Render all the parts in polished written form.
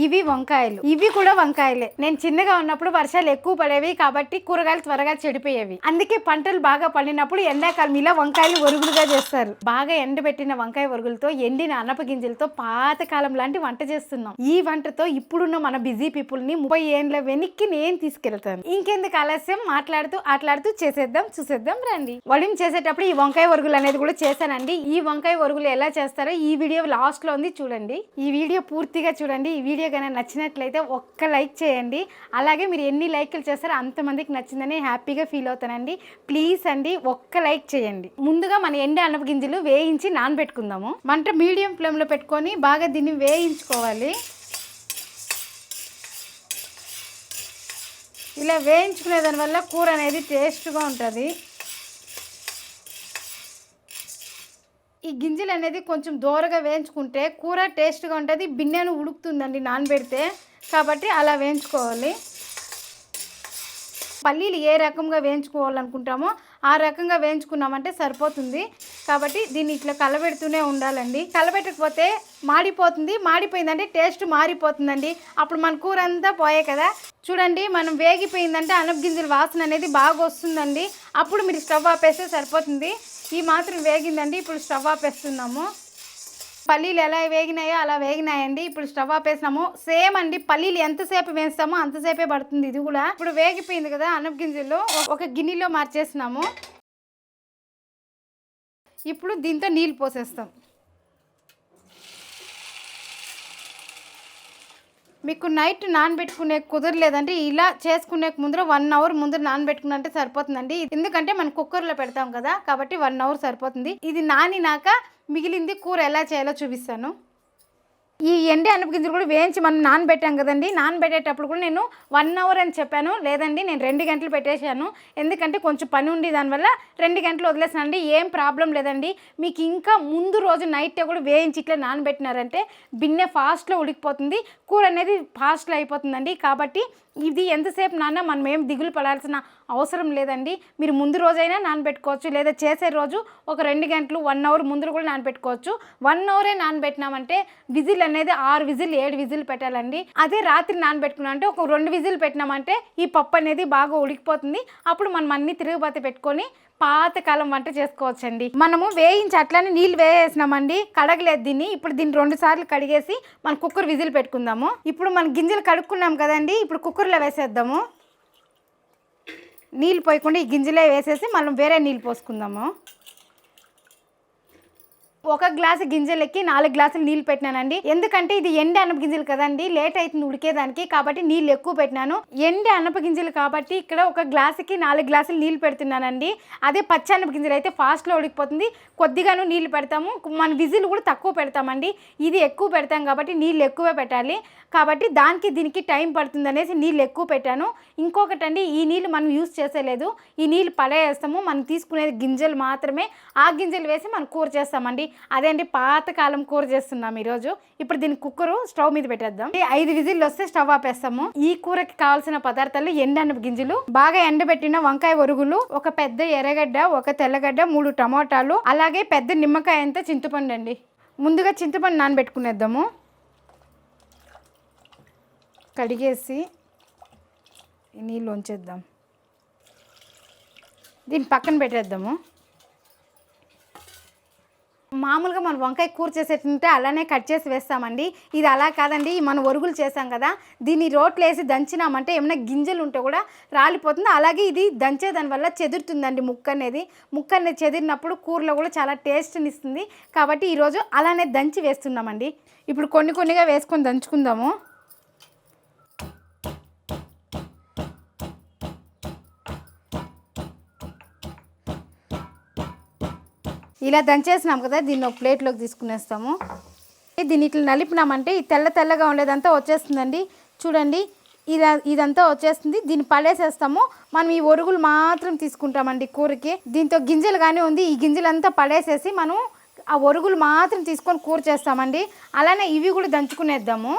ఇవి వంకాయలు, ఇవి కూడా వంకాయలే. నేను చిన్నగా ఉన్నప్పుడు వర్షాలు ఎక్కువ పడేవి కాబట్టి కూరగాయలు త్వరగా చెడిపోయేవి. అందుకే పంటలు బాగా పండినప్పుడు ఎండాకాలం ఇలా వంకాయలు ఒరుగులుగా చేస్తారు. బాగా ఎండబెట్టిన వంకాయ ఒరుగులతో ఎండిన అనప గింజలతో పాతకాలం లాంటి వంట చేస్తున్నాం. ఈ వంటతో ఇప్పుడున్న మన బిజీ పీపుల్ ని 30 ఏళ్ళ వెనక్కి నేను తీసుకెళ్తాను. ఇంకెందుకు ఆలస్యం, ఆటలాడుతూ చేసేద్దాం, చూసేద్దాం రండి. వడిం చేసేటప్పుడు ఈ వంకాయ ఒరుగులు అనేది కూడా చేశానండి. ఈ వంకాయ ఒరుగులు ఎలా చేస్తారో ఈ వీడియో లాస్ట్ లో ఉంది చూడండి. ఈ వీడియో పూర్తిగా చూడండి. ఈ వీడియో కనుక నచ్చినట్లయితే ఒక్క లైక్ చేయండి. అలాగే మీరు ఎన్ని లైక్లు చేస్తారో అంతమందికి నచ్చిందని హ్యాపీగా ఫీల్ అవుతానండి. ప్లీజ్ అండి ఒక్క లైక్ చేయండి. ముందుగా మన ఎండు అనప గింజలు వేయించి నానబెట్టుకుందాము. మంట మీడియం ఫ్లేమ్లో పెట్టుకొని బాగా దీన్ని వేయించుకోవాలి. ఇలా వేయించుకునే దానివల్ల కూర అనేది టేస్ట్గా ఉంటుంది. ఈ గింజలు అనేది కొంచెం దూరగా వేయించుకుంటే కూర టేస్ట్గా ఉంటుంది. బిన్నెను ఉడుకుతుందండి నానబెడితే, కాబట్టి అలా వేయించుకోవాలి. పల్లీలు ఏ రకంగా వేయించుకోవాలనుకుంటామో ఆ రకంగా వేయించుకున్నామంటే సరిపోతుంది. కాబట్టి దీన్ని ఇట్లా కలబెడుతూనే ఉండాలండి. కలబెట్టకపోతే మాడిపోతుంది. మాడిపోయిందంటే టేస్ట్ మారిపోతుందండి. అప్పుడు మన కూర అంతా పోయే కదా. చూడండి, మనం వేగిపోయిందంటే అనప గింజల వాసన అనేది బాగా వస్తుందండి. అప్పుడు మీరు స్టవ్ ఆపేస్తే సరిపోతుంది. ఈ మాత్రం వేగిందండి. ఇప్పుడు స్టవ్ ఆపేస్తున్నాము. పల్లీలు ఎలా వేగినాయో అలా వేగినాయండి. ఇప్పుడు స్టవ్ ఆపేసినాము. సేమ్ అండి, పల్లీలు ఎంతసేపు వేస్తామో అంతసేపే పడుతుంది ఇది కూడా. ఇప్పుడు వేగిపోయింది కదా అనప గింజలు ఒక గిన్నెలో మార్చేసినాము. ఇప్పుడు దీంతో నీళ్ళు పోసేస్తాం. మీకు నైట్ నానబెట్టుకునే కుదరలేదంటే ఇలా చేసుకునే ముందర 1 అవర్ ముందర నానబెట్టుకున్నంటే సరిపోతుందండి. ఎందుకంటే మనం కుక్కర్లో పెడతాం కదా, కాబట్టి 1 అవర్ సరిపోతుంది. ఇది నానినాక మిగిలింది కూర ఎలా చేయాలో చూపిస్తాను. ఈ ఎండి అనప గింజలు కూడా వేయించి మనం నానబెట్టాం కదండి. నానబెట్టేటప్పుడు కూడా నేను 1 అవర్ అని చెప్పాను. లేదండి, నేను 2 గంటలు పెట్టేశాను. ఎందుకంటే కొంచెం పని ఉండి దానివల్ల 2 గంటలు వదిలేసానండి. ఏం ప్రాబ్లం లేదండి. మీకు ఇంకా ముందు రోజు నైట్ కూడా వేయించి ఇట్లా నానబెట్టినారంటే బిన్నె ఫాస్ట్లో ఉడికిపోతుంది, కూర అనేది ఫాస్ట్లో అయిపోతుందండి. కాబట్టి ఇది ఎంతసేపు నాన్న మనం ఏం దిగులు పడాల్సిన అవసరం లేదండి. మీరు ముందు రోజైనా నానబెట్టుకోవచ్చు, లేదా చేసే రోజు ఒక 2 గంటలు 1 అవర్ ముందు కూడా నానబెట్టుకోవచ్చు. 1 అవరే నానబెట్టినామంటే విజిల్ అనేది 6 విజిల్ 7 విజిల్ పెట్టాలండి. అదే రాత్రి నానబెట్టుకున్నా అంటే ఒక 2 విజిల్ పెట్టినామంటే ఈ పప్పు అనేది బాగా ఉడికిపోతుంది. అప్పుడు మనం అన్ని తిరుగుబాతి పెట్టుకొని పాతకాలం వంట చేసుకోవచ్చండి. మనము వేయించి అట్లనే నీళ్ళు వేసేసినామండి, కడగలేదు దీన్ని. ఇప్పుడు దీన్ని 2 సార్లు కడిగేసి మనం కుక్కర్ విజిల్ పెట్టుకుందాము. ఇప్పుడు మనం గింజలు కడుక్కున్నాం కదండి, ఇప్పుడు కుక్కర్లో వేసేద్దాము. నీళ్ళు పోయకుండా ఈ గింజలే వేసేసి మనం వేరే నీళ్ళు పోసుకుందాము. 1 గ్లాసు గింజలకి 4 గ్లాసులు నీళ్ళు పెట్టినానండి. ఎందుకంటే ఇది ఎండి అనప గింజలు కదండి, లేట్ అవుతుంది ఉడికేదానికి, కాబట్టి నీళ్ళు ఎక్కువ పెట్టినాను. ఎండి అనప గింజలు కాబట్టి ఇక్కడ 1 గ్లాసుకి 4 గ్లాసులు నీళ్ళు పెడుతున్నానండి. అదే పచ్చి అనప గింజలు అయితే ఫాస్ట్లో ఉడికిపోతుంది. కొద్దిగాను నీళ్ళు పెడతాము, మన విజిల్ కూడా తక్కువ పెడతామండి. ఇది ఎక్కువ పెడతాం కాబట్టి నీళ్ళు ఎక్కువే పెట్టాలి. కాబట్టి దానికి దీనికి టైం పడుతుంది అనేసి నీళ్ళు ఎక్కువ పెట్టాను. ఇంకొకటండి, ఈ నీళ్ళు మనం యూజ్ చేసేలేదు. ఈ నీళ్ళు పడేస్తాము. మనం తీసుకునేది గింజలు మాత్రమే. ఆ గింజలు వేసి మనం కూర చేస్తామండి. అదే అండి పాతకాలం కూర చేస్తున్నాం ఈరోజు. ఇప్పుడు దీన్ని కుక్కరు స్టవ్ మీద పెట్టేద్దాం. 5 విజిల్లు వస్తే స్టవ్ ఆపేస్తాము. ఈ కూరకి కావాల్సిన పదార్థాలు ఎండనప గింజలు, బాగా ఎండబెట్టిన వంకాయ ఒరుగులు, ఒక పెద్ద ఎర్రగడ్డ, ఒక తెల్లగడ్డ, 3 టమోటాలు, అలాగే పెద్ద నిమ్మకాయ అంతా చింతపండు అండి. ముందుగా చింతపండు నానబెట్టుకునేద్దాము. కడిగేసి నీళ్ళు ఉంచేద్దాం. దీన్ని పక్కన పెట్టేద్దాము. మామూలుగా మనం వంకాయ కూర చేసేటంటే అలానే కట్ చేసి వేస్తామండి. ఇది అలా కాదండి, మనం ఒరుగులు చేసాం కదా, దీన్ని రోట్లో వేసి దంచినామంటే ఏమైనా గింజలు ఉంటే కూడా రాలిపోతుంది. అలాగే ఇది దంచే దానివల్ల చెదురుతుందండి ముక్క అనేది చెదిరినప్పుడు కూరలో కూడా చాలా టేస్ట్ని ఇస్తుంది. కాబట్టి ఈరోజు అలానే దంచి వేస్తున్నామండి. ఇప్పుడు కొన్నిగా వేసుకొని దంచుకుందాము. ఇలా దంచేసినాం కదా, దీన్ని ఒక ప్లేట్లోకి తీసుకునేస్తాము. దీన్ని ఇట్లా నలిపినామంటే ఈ తెల్లగా ఉండేదంతా వచ్చేస్తుందండి. చూడండి, ఇదంతా వచ్చేస్తుంది. దీన్ని పడేసేస్తాము. మనం ఈ ఒరుగులు మాత్రం తీసుకుంటామండి కూరకి. దీంతో గింజలు కానీ ఉంది, ఈ గింజలంతా పడేసేసి మనం ఆ ఒరుగులు మాత్రం తీసుకొని కూర చేస్తామండి. అలానే ఇవి కూడా దంచుకునేద్దాము.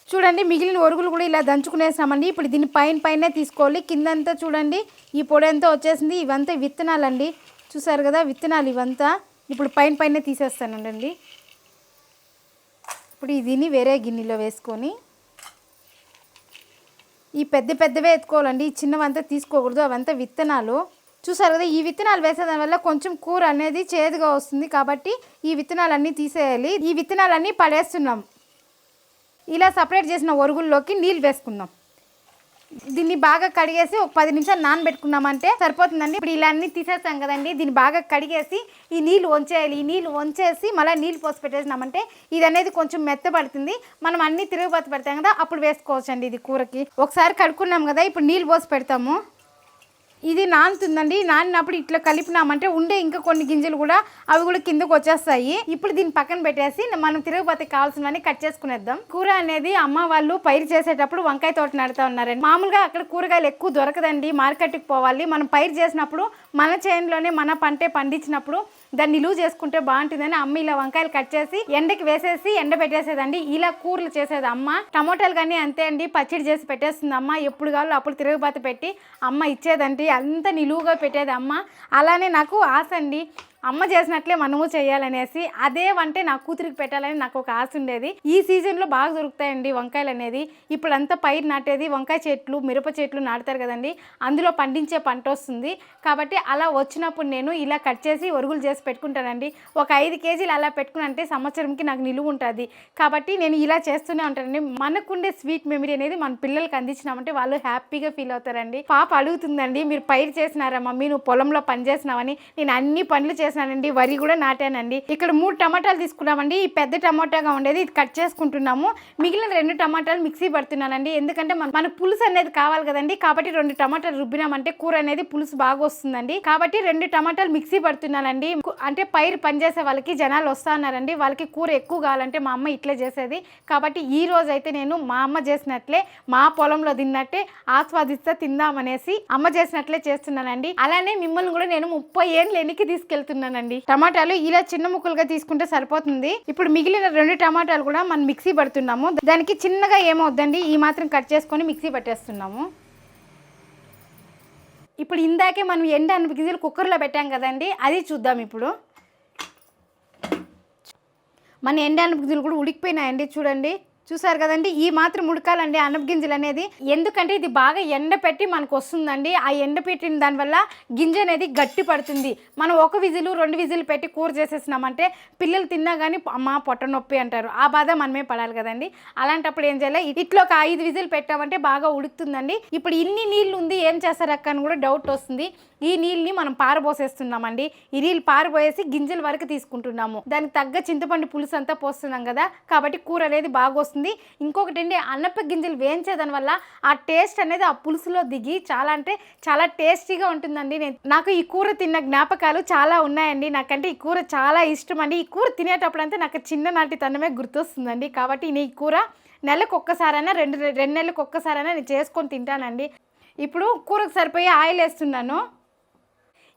చూడండి, మిగిలిన ఒరుగులు కూడా ఇలా దంచుకునేసామండి. ఇప్పుడు దీన్ని పైన తీసుకోవాలి. కిందంతా చూడండి ఈ పొడి అంతా వచ్చేసింది. ఇవంతా విత్తనాలండి, చూసారు కదా విత్తనాలు ఇవంతా. ఇప్పుడు పైన తీసేస్తానండి. ఇప్పుడు దీన్ని వేరే గిన్నెలో వేసుకొని ఈ పెద్దవే ఎత్తుకోవాలండి. ఈ చిన్నవంతా తీసుకోకూడదు, అవంతా విత్తనాలు. చూసారు కదా, ఈ విత్తనాలు వేసేదాని వల్ల కొంచెం కూర అనేది చేదుగా వస్తుంది. కాబట్టి ఈ విత్తనాలన్నీ తీసేయాలి. ఈ విత్తనాలన్నీ పడేస్తున్నాం. ఇలా సపరేట్ చేసిన ఒరుగుల్లోకి నీళ్ళు వేసుకుందాం. దీన్ని బాగా కడిగేసి ఒక 10 నిమిషాలు నానబెట్టుకున్నామంటే సరిపోతుందండి. ఇప్పుడు ఇలా అన్నీ తీసేస్తాం కదండి, దీన్ని బాగా కడిగేసి ఈ నీళ్ళు వంచేయాలి. ఈ నీళ్ళు వంచేసి మళ్ళీ నీళ్ళు పోసి పెట్టేసినామంటే ఇది అనేది కొంచెం మెత్తబడుతుంది. మనం అన్నీ తిరుగుబాటు పెడతాం కదా, అప్పుడు వేసుకోవచ్చండి. ఇది కూరకి ఒకసారి కడుక్కున్నాం కదా, ఇప్పుడు నీళ్ళు పోసి పెడతాము. ఇది నానుతుందండి. నానినప్పుడు ఇట్లా కలిపినామంటే ఉండే ఇంకా కొన్ని గింజలు కూడా అవి కూడా కిందకు వచ్చేస్తాయి. ఇప్పుడు దీన్ని పక్కన పెట్టేసి మనం తిరుగుబాతికి కావాల్సినవన్నీ కట్ చేసుకునేద్దాం. కూర అనేది అమ్మ వాళ్ళు పైరు చేసేటప్పుడు వంకాయ తోట నడుతూ ఉన్నారండి. మామూలుగా అక్కడ కూరగాయలు ఎక్కువ దొరకదండి, మార్కెట్కి పోవాలి. మనం పైరు చేసినప్పుడు మన చేనులోనే మన పంటే పండించినప్పుడు దాన్ని నిలువ చేసుకుంటే బాగుంటుందని అమ్మ ఇలా వంకాయలు కట్ చేసి ఎండకి వేసేసి ఎండ పెట్టేసేదండి. ఇలా కూరలు చేసేది అమ్మ. టమోటాలు కానీ అంతే అండి, పచ్చడి చేసి పెట్టేస్తుంది అమ్మ. ఎప్పుడు కావాలో అప్పుడు తిరుగుబాత పెట్టి అమ్మ ఇచ్చేదండి. అంత నిలువుగా పెట్టేది అమ్మ. అలానే నాకు ఆశ అండి, అమ్మ చేసినట్లే మనము చేయాలనేసి. అదే వంటే నా కూతురికి పెట్టాలని నాకు ఒక ఆశ ఉండేది. ఈ సీజన్లో బాగా దొరుకుతాయండి వంకాయలు అనేది. ఇప్పుడు అంతా పైరు నాటేది వంకాయ చెట్లు, మిరప చెట్లు నాటుతారు కదండి, అందులో పండించే పంట వస్తుంది. కాబట్టి అలా వచ్చినప్పుడు నేను ఇలా కట్ చేసి ఒరుగులు చేసి పెట్టుకుంటానండి. ఒక 5 కేజీలు అలా పెట్టుకున్నంటే సంవత్సరంకి నాకు నిలువ ఉంటుంది. కాబట్టి నేను ఇలా చేస్తూనే ఉంటానండి. మనకుండే స్వీట్ మెమరీ అనేది మన పిల్లలకి అందించినామంటే వాళ్ళు హ్యాపీగా ఫీల్ అవుతారండి. పాప అడుగుతుందండి, మీరు పైరు చేసినారా మమ్మీ, నువ్వు పొలంలో పని చేసినావని. నేను అన్ని పనులు చేశానండి, వరి కూడా నాటానండి. ఇక్కడ 3 టమాటాలు తీసుకున్నామండి. ఈ పెద్ద టమాటాగా ఉండేది ఇది కట్ చేసుకుంటున్నాము. మిగిలిన 2 టమాటాలు మిక్సీ పడుతున్నానండి. ఎందుకంటే మన పులుసు అనేది కావాలి కదండి. కాబట్టి 2 టమాటాలు రుబ్బినామంటే కూర అనేది పులుసు బాగా వస్తుందండి. కాబట్టి 2 టమాటాలు మిక్సీ పడుతున్నానండి. అంటే పైరు పనిచేసే వాళ్ళకి జనాలు వస్తా ఉన్నారండి, వాళ్ళకి కూర ఎక్కువ కావాలంటే మా అమ్మ ఇట్లే చేసేది. కాబట్టి ఈ రోజు అయితే నేను మా అమ్మ చేసినట్లే మా పొలంలో తిన్నట్టే ఆస్వాదిస్తా తిందామనేసి అమ్మ చేసినట్లే చేస్తున్నానండి. అలానే మిమ్మల్ని కూడా నేను 30 ఏళ్ళు వెనక్కి తీసుకెళ్తున్నానండి. టమాటాలు ఇలా చిన్న ముక్కలుగా తీసుకుంటే సరిపోతుంది. ఇప్పుడు మిగిలిన 2 టమాటాలు కూడా మనం మిక్సీ పడుతున్నాము. దానికి చిన్నగా ఏమవుద్దండి, ఈ మాత్రం కట్ చేసుకొని మిక్సీ పట్టేస్తున్నాము. ఇప్పుడు ఇందాకే మనం ఎండ 8 గింజలు కుక్కర్లో పెట్టాం కదండి, అది చూద్దాం. ఇప్పుడు మన ఎండ 8 గింజలు కూడా ఉడికిపోయినాయండి. చూడండి, చూసారు కదండి, ఈ మాత్రం ఉడకాలండి అనప గింజలు అనేది. ఎందుకంటే ఇది బాగా ఎండ పెట్టి మనకు వస్తుందండి. ఆ ఎండ పెట్టిన దానివల్ల గింజ అనేది గట్టి పడుతుంది. మనం 1 విజిలు 2 విజిలు పెట్టి కూర చేసేసినామంటే పిల్లలు తిన్నా కానీ అమ్మ పొట్ట నొప్పి అంటారు. ఆ బాధ మనమే పడాలి కదండి. అలాంటప్పుడు ఏం చేయాలి, ఇట్లా ఒక 5 విజిలు పెట్టామంటే బాగా ఉడుకుతుందండి. ఇప్పుడు ఇన్ని నీళ్ళు ఉంది ఏం చేస్తారు అక్క అని కూడా డౌట్ వస్తుంది. ఈ నీళ్ళని మనం పారబోసేస్తున్నామండి. ఈ నీళ్ళు పారబోయేసి గింజల వరకు తీసుకుంటున్నాము. దానికి తగ్గ చింతపండు పులుసు అంతా పోస్తున్నాం కదా, కాబట్టి కూర అనేది బాగా వస్తుంది. ఇంకొకటి అండి, అన్నప గింజలు వేయించేదాని వల్ల ఆ టేస్ట్ అనేది ఆ పులుసులో దిగి చాలా అంటే చాలా టేస్టీగా ఉంటుందండి. నాకు ఈ కూర తిన్న జ్ఞాపకాలు చాలా ఉన్నాయండి. నాకంటే ఈ కూర చాలా ఇష్టం అండి. ఈ కూర తినేటప్పుడు అంతా నాకు చిన్ననాటి తనమే గుర్తొస్తుందండి. కాబట్టి నేను ఈ కూర నెలకు ఒక్కసారైనా 2 నెలలకు ఒక్కసారైనా నేను చేసుకొని తింటానండి. ఇప్పుడు కూరకు సరిపోయే ఆయిల్ వేస్తున్నాను.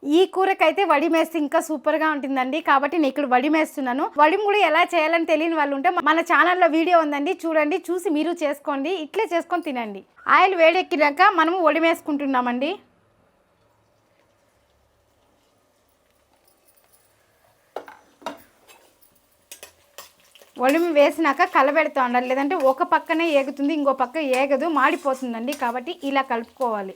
ఈ కూరకైతే వడిమేస్తే ఇంకా సూపర్గా ఉంటుందండి. కాబట్టి నేను ఇక్కడ వడిమేస్తున్నాను. వడిం కూడా ఎలా చేయాలని తెలియని వాళ్ళు ఉంటే మన ఛానల్లో వీడియో ఉందండి, చూడండి, చూసి మీరు చేసుకోండి. ఇట్లే చేసుకొని తినండి. ఆయిల్ వేడెక్కినాక మనము వడిమేసుకుంటున్నామండి. వడిమి వేసినాక కలబెడతా ఉండాలి, లేదంటే ఒక పక్కనే ఏగుతుంది, ఇంకో పక్క ఏగదు, మాడిపోతుందండి. కాబట్టి ఇలా కలుపుకోవాలి.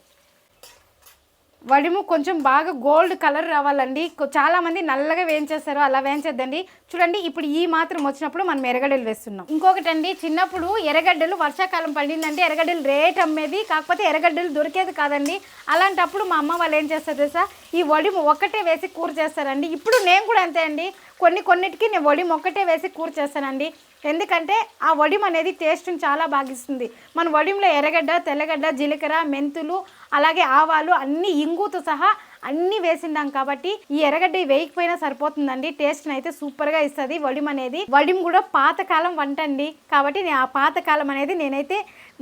వడిము కొంచెం బాగా గోల్డ్ కలర్ రావాలండి. చాలామంది నల్లగా వేయించేస్తారు, అలా వేయించేద్దండి. చూడండి, ఇప్పుడు ఈ మాత్రం వచ్చినప్పుడు మనం ఎర్రగడ్డలు వేస్తున్నాం. ఇంకొకటి అండి, చిన్నప్పుడు ఎర్రగడ్డలు వర్షాకాలం పడిందంటే ఎర్రగడ్డలు రేట్ అమ్మేది, కాకపోతే ఎర్రగడ్డలు దొరికేది కాదండి. అలాంటప్పుడు మా అమ్మ వాళ్ళు ఏం చేస్తారు తెలుసా, ఈ వడిము ఒక్కటే వేసి కూర చేస్తారండి. ఇప్పుడు నేను కూడా అంతే అండి, కొన్నిటికి నేను వడిము ఒక్కటే వేసి కూర చేస్తానండి. ఎందుకంటే ఆ వడిం అనేది టేస్ట్ని చాలా బాగిస్తుంది. మన వడింలో ఎర్రగడ్డ, తెల్లగడ్డ, జీలకర్ర, మెంతులు, అలాగే ఆవాలు అన్నీ ఇంగుతో సహా అన్నీ వేసిండాం. కాబట్టి ఈ ఎర్రగడ్డ వేయకపోయినా సరిపోతుందండి. టేస్ట్ని అయితే సూపర్గా ఇస్తుంది వడిం అనేది. వడిం కూడా పాతకాలం వంట అండి. కాబట్టి నేను ఆ పాతకాలం అనేది నేనైతే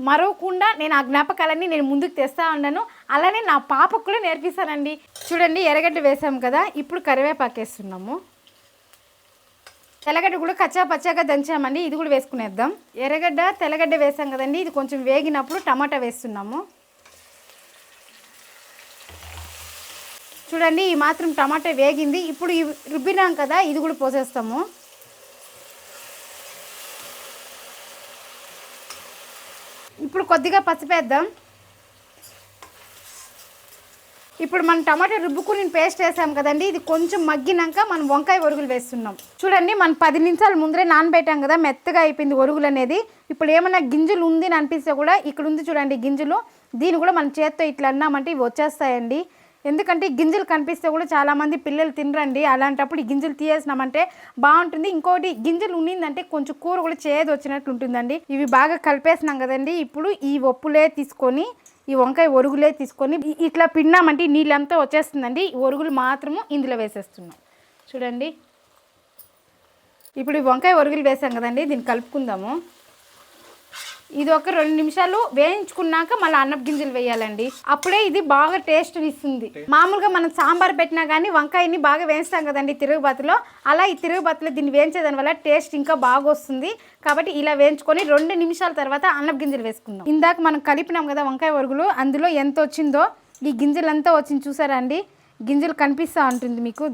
మరవకుండా నేను ఆ జ్ఞాపకాలన్నీ నేను ముందుకు తెస్తా ఉన్నాను. అలానే నా పాపకు కూడా నేర్పిస్తానండి. చూడండి, ఎర్రగడ్డ వేసాం కదా, ఇప్పుడు కరివేపాకు వేస్తున్నాము. తెల్లగడ్డ కూడా కచ్చా పచ్చాగా దంచామండి, ఇది కూడా వేసుకునేద్దాం. ఎర్రగడ్డ తెల్లగడ్డ వేసాం కదండి, ఇది కొంచెం వేగినప్పుడు టమాటా వేస్తున్నాము. చూడండి, ఈ మాత్రం టమాటా వేగింది. ఇప్పుడు రుబ్బినాం కదా, ఇది కూడా పోసేస్తాము. ఇప్పుడు కొద్దిగా పసుపేద్దాం. ఇప్పుడు మనం టమాటా రుబ్బుకుని పేస్ట్ వేసాం కదండి, ఇది కొంచెం మగ్గినాక మనం వంకాయ ఒరుగులు వేస్తున్నాం. చూడండి, మనం 10 నిమిషాల ముందరే నానబెట్టాం కదా, మెత్తగా అయిపోయింది ఒరుగులు అనేది. ఇప్పుడు ఏమైనా గింజలు ఉంది అని అనిపిస్తే కూడా ఇక్కడ ఉంది చూడండి గింజలు, దీన్ని కూడా మన చేత్తో ఇట్లా అన్నామంటే ఇవి వచ్చేస్తాయండి. ఎందుకంటే గింజలు కనిపిస్తే కూడా చాలామంది పిల్లలు తినరండి, అలాంటప్పుడు ఈ గింజలు తీసేసినామంటే బాగుంటుంది. ఇంకోటి గింజలు ఉన్నిందంటే కొంచెం కూర కూడా చేదు వచ్చినట్లు ఉంటుందండి. ఇవి బాగా కలిపేసినాం కదండి, ఇప్పుడు ఈ ఒప్పులే తీసుకొని ఈ వంకాయ ఒరుగులే తీసుకొని ఇట్లా పిండామంటే నీళ్ళంతా వచ్చేస్తుందండి. ఈ ఒరుగులు మాత్రము ఇందులో వేసేస్తున్నాం. చూడండి, ఇప్పుడు ఈ వంకాయ ఒరుగులు వేసాం కదండి, దీన్ని కలుపుకుందాము. ఇది ఒక 2 నిమిషాలు వేయించుకున్నాక మళ్ళీ అన్నపు గింజలు వేయాలండి, అప్పుడే ఇది బాగా టేస్ట్ ఇస్తుంది. మామూలుగా మనం సాంబార్ పెట్టినా కానీ వంకాయని బాగా వేయిస్తాం కదండి తిరుగుబాతులో, అలా ఈ తిరుగుబాతులో దీన్ని వేయించేదాని వల్ల టేస్ట్ ఇంకా బాగా వస్తుంది. కాబట్టి ఇలా వేయించుకొని 2 నిమిషాల తర్వాత అన్నపు గింజలు వేసుకుందాం. ఇందాక మనం కలిపినాం కదా వంకాయ ఒరుగులు, అందులో ఎంత వచ్చిందో ఈ గింజలంతా వచ్చింది చూసారా అండి, గింజలు కనిపిస్తూ ఉంటుంది మీకు.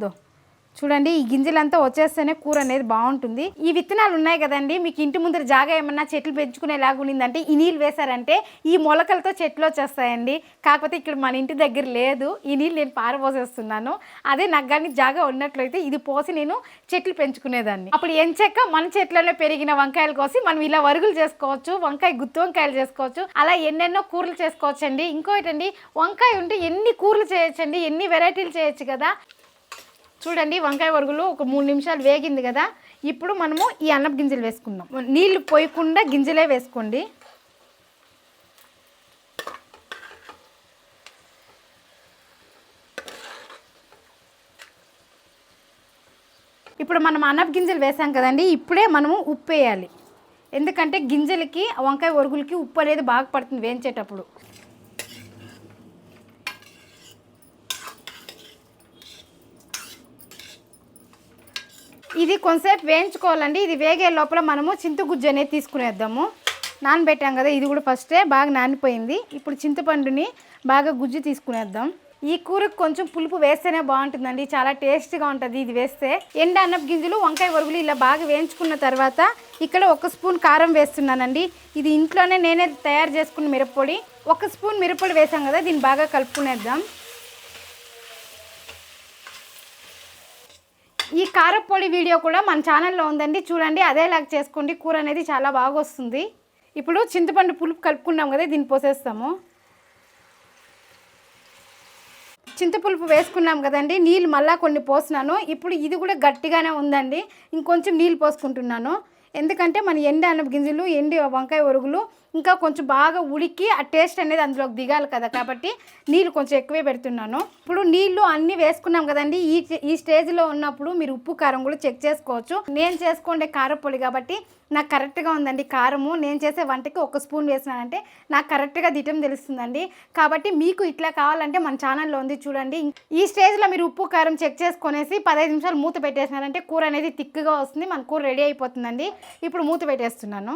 చూడండి, ఈ గింజలంతా వచ్చేస్తేనే కూర అనేది బాగుంటుంది. ఈ విత్తనాలు ఉన్నాయి కదండి, మీకు ఇంటి ముందర జాగా ఏమన్నా చెట్లు పెంచుకునేలాగా ఉండిందంటే ఈ నీళ్ళు వేసారంటే ఈ మొలకలతో చెట్లు వచ్చేస్తాయండి. కాకపోతే ఇక్కడ మన ఇంటి దగ్గర లేదు, ఈ నీళ్ళు నేను పారపోసేస్తున్నాను. అదే నాకు కానీ జాగా ఉన్నట్లయితే ఇది పోసి నేను చెట్లు పెంచుకునేదాన్ని. అప్పుడు ఎంచక్క మన చెట్లలో పెరిగిన వంకాయలు కోసి మనం ఇలా వరుగులు చేసుకోవచ్చు, వంకాయ గుత్తి వంకాయలు చేసుకోవచ్చు, అలా ఎన్నెన్నో కూరలు చేసుకోవచ్చు అండి. ఇంకోటండి, వంకాయ ఉంటే ఎన్ని కూరలు చేయొచ్చండి, ఎన్ని వెరైటీలు చేయొచ్చు కదా. చూడండి, వంకాయ ఒరుగులు ఒక 3 నిమిషాలు వేగింది కదా, ఇప్పుడు మనము ఈ అన్నపు గింజలు వేసుకుందాం. నీళ్లు పోయకుండా గింజలే వేసుకోండి. ఇప్పుడు మనం అన్నపు గింజలు వేసాం కదండి, ఇప్పుడే మనము ఉప్పు వేయాలి. ఎందుకంటే గింజలకి వంకాయ ఒరుగులకి ఉప్పు అనేది బాగా పడుతుంది వేయించేటప్పుడు. ఇది కొంతసేపు వేయించుకోవాలండి. ఇది వేగే లోపల మనము చింతగుజ్జు అనేది తీసుకునేద్దాము. నానబెట్టాం కదా, ఇది కూడా ఫస్టే బాగా నానిపోయింది. ఇప్పుడు చింతపండుని బాగా గుజ్జు తీసుకునేద్దాం. ఈ కూరకు కొంచెం పులుపు వేస్తేనే బాగుంటుందండి, చాలా టేస్ట్గా ఉంటుంది ఇది వేస్తే. ఎండ అన్నపు గింజలు వంకాయ ఒరుగులు ఇలా బాగా వేయించుకున్న తర్వాత ఇక్కడ 1 స్పూన్ కారం వేస్తున్నానండి. ఇది ఇంట్లోనే నేనే తయారు చేసుకున్న మిరప్పొడి. 1 స్పూన్ మిరప్పొడి వేసాం కదా, దీన్ని బాగా కలుపుకునేద్దాం. ఈ కారపొడి వీడియో కూడా మన ఛానల్లో ఉందండి, చూడండి, అదేలాగా చేసుకోండి. కూర అనేది చాలా బాగా వస్తుంది. ఇప్పుడు చింతపండు పులుపు కలుపుకున్నాం కదా, దీన్ని పోసేస్తాము. చింతపులుపు వేసుకున్నాం కదండి, నీళ్ళు మళ్ళీ కొన్ని పోసినాను. ఇప్పుడు ఇది కూడా గట్టిగానే ఉందండి, ఇంకొంచెం నీళ్ళు పోసుకుంటున్నాను. ఎందుకంటే మన ఎండి అన్నపు గింజలు, ఎండి వంకాయ ఒరుగులు ఇంకా కొంచెం బాగా ఉడికి ఆ టేస్ట్ అనేది అందులోకి దిగాలి కదా, కాబట్టి నీళ్ళు కొంచెం ఎక్కువే పెడుతున్నాను. ఇప్పుడు నీళ్ళు అన్నీ వేసుకున్నాం కదండి, ఈ స్టేజ్లో ఉన్నప్పుడు మీరు ఉప్పు కారం కూడా చెక్ చేసుకోవచ్చు. నేను చేసుకుండే కారపొడి కాబట్టి నాకు కరెక్ట్గా ఉందండి కారము. నేను చేసే వంటకి 1 స్పూన్ వేసినానంటే నాకు కరెక్ట్గా దిటం తెలుస్తుందండి. కాబట్టి మీకు ఇట్లా కావాలంటే మన ఛానల్లో ఉంది చూడండి. ఈ స్టేజ్లో మీరు ఉప్పు కారం చెక్ చేసుకునేసి 15 నిమిషాలు మూత పెట్టేసినారంటే కూర అనేది థిక్గా వస్తుంది, మన కూర రెడీ అయిపోతుందండి. ఇప్పుడు మూత పెట్టేస్తున్నాను.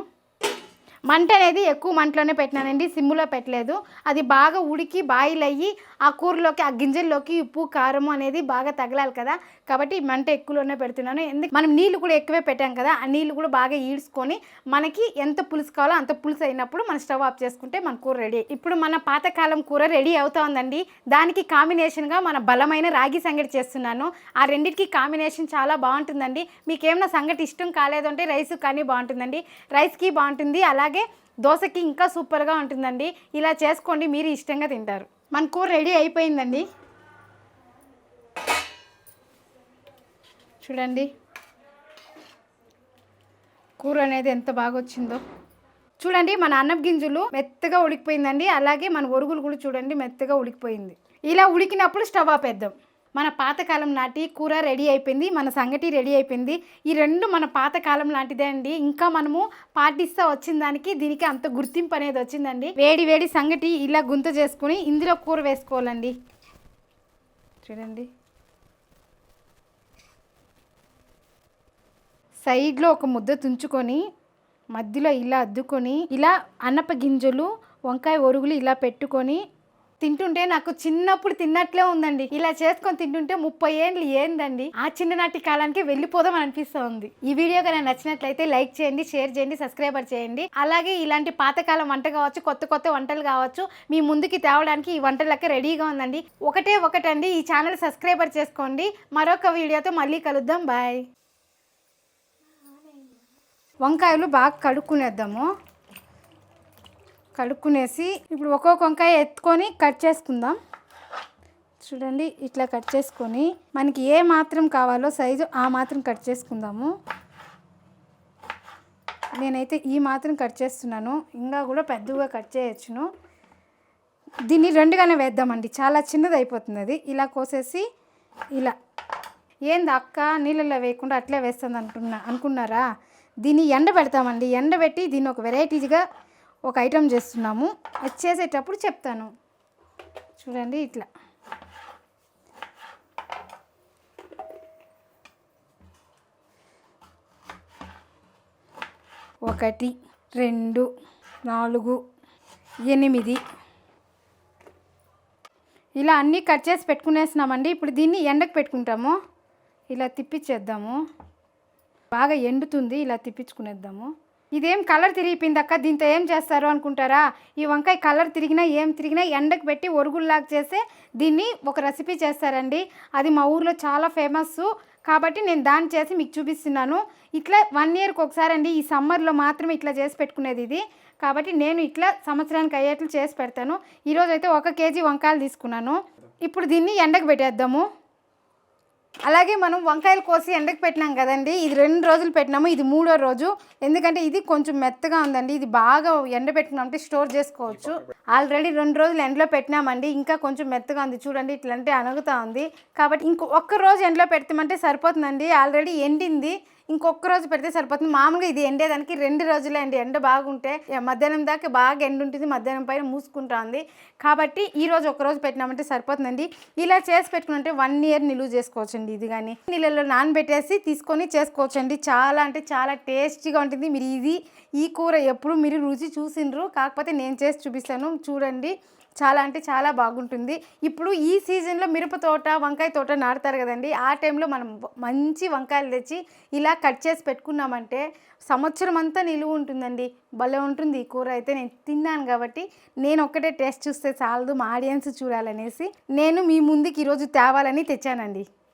మంట అనేది ఎక్కువ మంటలోనే పెట్టినానండి, సిమ్ములో పెట్టలేదు. అది బాగా ఉడికి బాయిల్ అయ్యి ఆ కూరలోకి, ఆ గింజల్లోకి ఉప్పు కారం అనేది బాగా తగలాలి కదా, కాబట్టి మంట ఎక్కువలోనే పెడుతున్నాను. ఎందుకు మనం నీళ్ళు కూడా ఎక్కువే పెట్టాం కదా, ఆ నీళ్ళు కూడా బాగా ఈడ్చుకొని మనకి ఎంత పులుసు కావాలో అంత పులుసు అయినప్పుడు మనం స్టవ్ ఆఫ్ చేసుకుంటే మన కూర రెడీ. ఇప్పుడు మన పాతకాలం కూర రెడీ అవుతోందండి. దానికి కాంబినేషన్గా మన బలమైన రాగి సంగటి చేస్తున్నాను. ఆ రెండింటికి కాంబినేషన్ చాలా బాగుంటుందండి. మీకు ఏమైనా సంగటి ఇష్టం కాలేదు అంటే రైస్ కానీ బాగుంటుందండి, రైస్కి బాగుంటుంది, అలాగే దోశకి ఇంకా సూపర్గా ఉంటుందండి. ఇలా చేసుకోండి, మీరు ఇష్టంగా తింటారు. మన కూర రెడీ అయిపోయిందండి. చూడండి కూర అనేది ఎంత బాగా వచ్చిందో. చూడండి, మన అన్నపు గింజలు మెత్తగా ఉడికిపోయిందండి, అలాగే మన ఒరుగులు కూడా చూడండి మెత్తగా ఉడికిపోయింది. ఇలా ఉడికినప్పుడు స్టవ్ ఆపేద్దాం. మన పాతకాలం నాటి కూర రెడీ అయిపోయింది, మన సంగటి రెడీ అయిపోయింది. ఈ రెండు మన పాతకాలం లాంటిదే అండి. ఇంకా మనము పాటిస్తూ వచ్చిన దానికి దీనికి అంత గుర్తింపు అనేది వచ్చిందండి. వేడి వేడి సంగటి ఇలా గుంత చేసుకుని ఇందులో కూర వేసుకోవాలండి. చూడండి, సైడ్లో ఒక ముద్ద తుంచుకొని మధ్యలో ఇలా అద్దుకొని ఇలా అన్నప గింజలు వంకాయ ఒరుగులు ఇలా పెట్టుకొని తింటుంటే నాకు చిన్నప్పుడు తిన్నట్లే ఉందండి. ఇలా చేసుకొని తింటుంటే 30 ఏళ్ళు ఏందండి, ఆ చిన్ననాటి కాలానికి వెళ్ళిపోదాం అనిపిస్తుంది. ఈ వీడియో కనుక నచ్చినట్లయితే లైక్ చేయండి, షేర్ చేయండి, సబ్స్క్రైబర్ చేయండి. అలాగే ఇలాంటి పాతకాలం వంట కావచ్చు, కొత్త కొత్త వంటలు కావచ్చు, మీ ముందుకి తేవడానికి ఈ వంటలకి రెడీగా ఉందండి. ఒకటండి, ఈ ఛానల్ సబ్స్క్రైబర్ చేసుకోండి. మరొక వీడియోతో మళ్ళీ కలుద్దాం. బాయ్. వంకాయలు బాగా కడుక్కునేద్దాము. కడుక్కునేసి ఇప్పుడు ఒక్కొక్క వంకాయ ఎత్తుకొని కట్ చేసుకుందాం. చూడండి, ఇట్లా కట్ చేసుకొని మనకి ఏ మాత్రం కావాలో సైజు ఆ మాత్రం కట్ చేసుకుందాము. నేనైతే ఈ మాత్రం కట్ చేస్తున్నాను, ఇంకా కూడా పెద్దగా కట్ చేయొచ్చును. దీన్ని రెండుగానే వేద్దామండి, చాలా చిన్నది అయిపోతుంది అది. ఇలా కోసేసి ఇలా. ఏంది అక్క నీళ్ళల్లో వేయకుండా అట్లే వేస్తుంది అనుకున్నారా? దీన్ని ఎండబెడతామండి. ఎండబెట్టి దీన్ని ఒక వెరైటీగా ఒక ఐటెం చేస్తున్నాము. అది చేసేటప్పుడు చెప్తాను. చూడండి, ఇట్లా 1 2 4 8 ఇలా అన్నీ కట్ చేసి పెట్టుకునేస్తున్నామండి. ఇప్పుడు దీన్ని ఎండకు పెట్టుకుంటాము. ఇలా తిప్పించేద్దాము. బాగా ఎండుతుంది, ఇలా తిప్పించుకునేద్దాము. ఇదేం కలర్ తిరిగిపోయింది అక్క, దీంతో ఏం చేస్తారు అనుకుంటారా? ఈ వంకాయ కలర్ తిరిగినా ఏం తిరిగినా ఎండకు పెట్టి ఒరుగుల్లాగా చేస్తే దీన్ని ఒక రెసిపీ చేస్తారండి. అది మా ఊర్లో చాలా ఫేమస్, కాబట్టి నేను దాన్ని చేసి మీకు చూపిస్తున్నాను. ఇట్లా 1 ఇయర్కి ఒకసారి అండి, ఈ సమ్మర్లో మాత్రమే ఇట్లా చేసి పెట్టుకునేది ఇది. కాబట్టి నేను ఇట్లా సంవత్సరానికి అయ్యేట్లు చేసి పెడతాను. ఈరోజు అయితే 1 కేజీ వంకాయలు తీసుకున్నాను. ఇప్పుడు దీన్ని ఎండకు పెట్టేద్దాము. అలాగే మనం వంకాయలు కోసి ఎండకు పెట్టినాం కదండి, ఇది 2 రోజులు పెట్టినాము, ఇది 3వ రోజు. ఎందుకంటే ఇది కొంచెం మెత్తగా ఉందండి, ఇది బాగా ఎండ పెట్టుకున్నామంటే స్టోర్ చేసుకోవచ్చు. ఆల్రెడీ 2 రోజులు ఎండలో పెట్టినామండి, ఇంకా కొంచెం మెత్తగా ఉంది. చూడండి, ఇట్లంటే అణుగుతా ఉంది. కాబట్టి ఇంకొక రోజు ఎండలో పెడతామంటే సరిపోతుందండి. ఆల్రెడీ ఎండింది, ఇంకొక రోజు పెడితే సరిపోతుంది. మామూలుగా ఇది ఎండేదానికి 2 రోజులే అండి. ఎండ బాగుంటే మధ్యాహ్నం దాకా బాగా ఎండ ఉంటుంది, మధ్యాహ్నం పైన మూసుకుంటుంది. కాబట్టి ఈరోజు 1 రోజు పెట్టినామంటే సరిపోతుందండి. ఇలా చేసి పెట్టుకుంటే 1 ఇయర్ నిలువ చేసుకోవచ్చండి. ఇది కానీ నీళ్ళలో నానబెట్టేసి తీసుకొని చేసుకోవచ్చండి. చాలా అంటే చాలా టేస్టీగా ఉంటుంది. మీరు ఈ కూర ఎప్పుడు మీరు రుచి చూసిండ్రు, కాకపోతే నేను చేసి చూపిస్తాను. చూడండి, చాలా అంటే చాలా బాగుంటుంది. ఇప్పుడు ఈ సీజన్లో మిరప తోట, వంకాయ తోట నాటుతారు కదండి, ఆ టైంలో మనం మంచి వంకాయలు తెచ్చి ఇలా కట్ చేసి పెట్టుకున్నామంటే సంవత్సరం అంతా నిలువ ఉంటుందండి. భలే ఉంటుంది ఈ కూర. అయితే నేను తిన్నాను కాబట్టి నేను ఒక్కటే టేస్ట్ చూస్తే చాలదు, మా ఆడియన్స్ చూడాలనేసి నేను మీ ముందుకి ఈరోజు తేవాలని తెచ్చానండి.